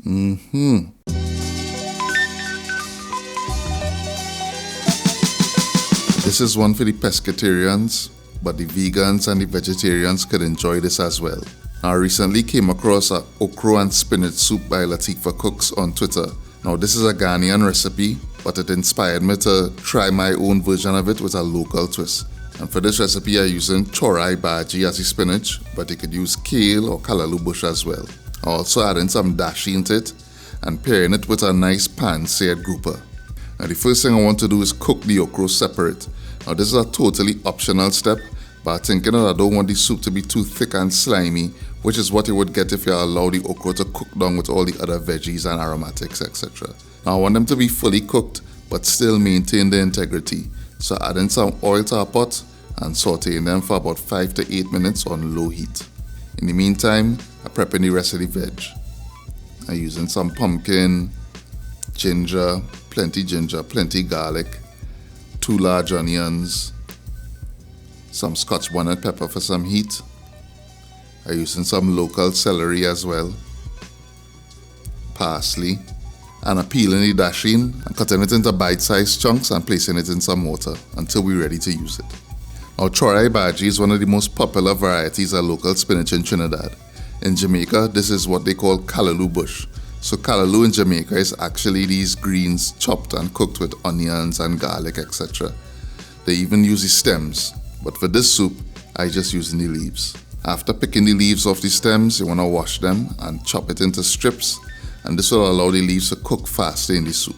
This is one for the pescatarians, but the vegans and the vegetarians could enjoy this as well. I recently came across a okra and spinach soup by Latifah Cooks on Twitter. Now this is a Ghanaian recipe, but it inspired me to try my own version of it with a local twist. And for this recipe I'm using chorai bhagi as the spinach, but you could use kale or kalaloo bush as well. I also adding some dasheen to it and pairing it with a nice pan seared grouper. Now the first thing I want to do is cook the okra separate. Now this is a totally optional step, but I'm thinking that I don't want the soup to be too thick and slimy, which is what you would get if you allow the okra to cook down with all the other veggies and aromatics, etc. Now I want them to be fully cooked, but still maintain the integrity. So adding some oil to a pot and sauteing them for about 5 to 8 minutes on low heat. In the meantime, I'm prepping the rest of the veg. I'm using some pumpkin, ginger, plenty garlic, 2 large onions, some Scotch bonnet pepper for some heat. I'm using some local celery as well, parsley, and I'm peeling the dasheen and cutting it into bite-sized chunks and placing it in some water until we're ready to use it. Now chorai bhagi is one of the most popular varieties of local spinach in Trinidad. In Jamaica, this is what they call kalaloo bush. So kalaloo in Jamaica is actually these greens chopped and cooked with onions and garlic, etc. They even use the stems, but for this soup, I just use the leaves. After picking the leaves off the stems, you want to wash them and chop it into strips, and this will allow the leaves to cook faster in the soup.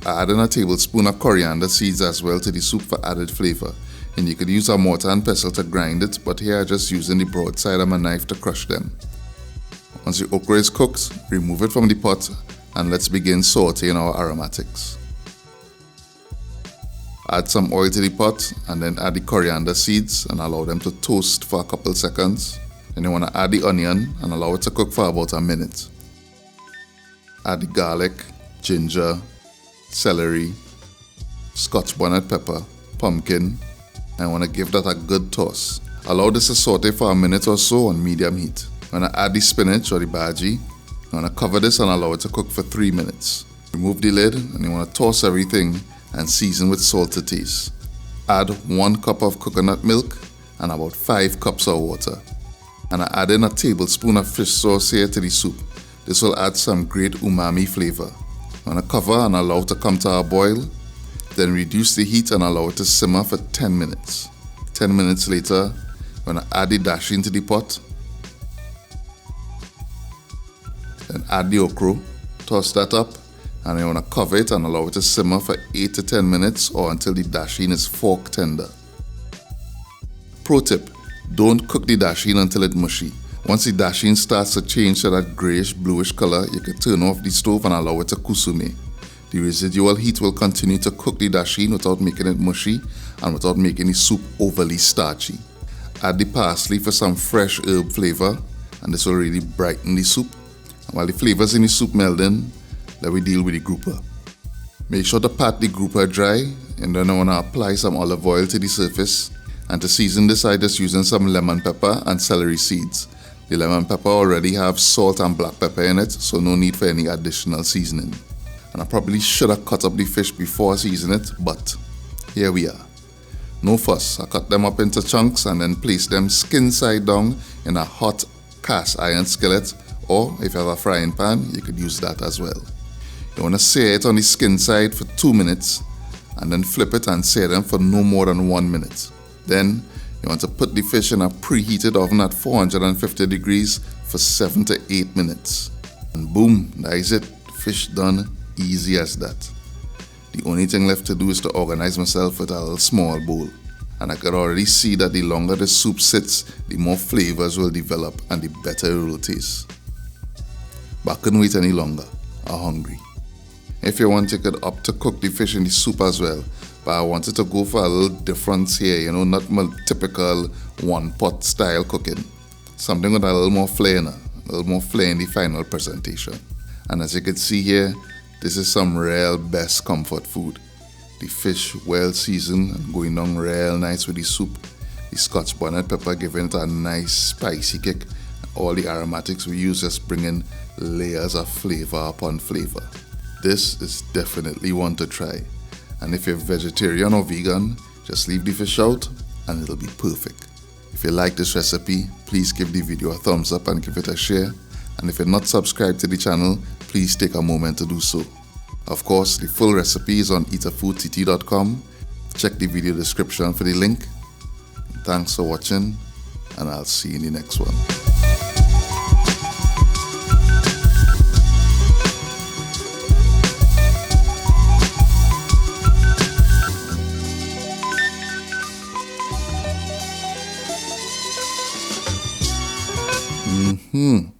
I add in a tablespoon of coriander seeds as well to the soup for added flavor, and you could use a mortar and pestle to grind it, but here I'm just using the broad side of my knife to crush them. Once the okra is cooked, remove it from the pot and let's begin sauteing our aromatics. Add some oil to the pot and then add the coriander seeds and allow them to toast for a couple seconds. Then you want to add the onion and allow it to cook for about a minute. Add the garlic, ginger, celery, Scotch bonnet pepper, pumpkin, and I want to give that a good toss. Allow this to saute for a minute or so on medium heat. When I add the spinach or the bhagi, I want to cover this and allow it to cook for 3 minutes. Remove the lid and you want to toss everything and season with salt to taste. Add 1 cup of coconut milk and about 5 cups of water. And I add in a tablespoon of fish sauce here to the soup. This will add some great umami flavor. I want to cover and allow it to come to a boil. Then reduce the heat and allow it to simmer for 10 minutes. 10 minutes later, I'm going to add the dasheen to the pot. Then add the okra, toss that up, and you want to cover it and allow it to simmer for 8 to 10 minutes or until the dasheen is fork tender. Pro tip, don't cook the dasheen until it's mushy. Once the dasheen starts to change to that grayish bluish color, you can turn off the stove and allow it to cousoumeh. The residual heat will continue to cook the dasheen without making it mushy and without making the soup overly starchy. Add the parsley for some fresh herb flavor, and this will really brighten the soup. While the flavors in the soup meld in, then we deal with the grouper. Make sure to pat the grouper dry, and then I want to apply some olive oil to the surface. And to season this, I just using some lemon pepper and celery seeds. The lemon pepper already have salt and black pepper in it, so no need for any additional seasoning. And I probably should have cut up the fish before I season it, but here we are. No fuss, I cut them up into chunks and then place them skin side down in a hot cast iron skillet, or if you have a frying pan, you could use that as well. You want to sear it on the skin side for 2 minutes and then flip it and sear them for no more than 1 minute. Then you want to put the fish in a preheated oven at 450 degrees for 7 to 8 minutes. And boom, that is it. Fish done, easy as that. The only thing left to do is to organize myself with a little small bowl. And I could already see that the longer the soup sits, the more flavors will develop and the better it will taste. But I couldn't wait any longer. I'm hungry. If you want, you could opt to cook the fish in the soup as well. But I wanted to go for a little difference here, not my typical one-pot style cooking. Something with a little more flair in the final presentation. And as you can see here, this is some real best comfort food. The fish well seasoned and going down real nice with the soup. The Scotch bonnet pepper giving it a nice spicy kick. All the aromatics we use just bringing layers of flavor upon flavor. This is definitely one to try. And if you're vegetarian or vegan, just leave the fish out and it'll be perfect. If you like this recipe, please give the video a thumbs up and give it a share. And if you're not subscribed to the channel, please take a moment to do so. Of course, the full recipe is on eatahfoodtt.com. Check the video description for the link. Thanks for watching, and I'll see you in the next one.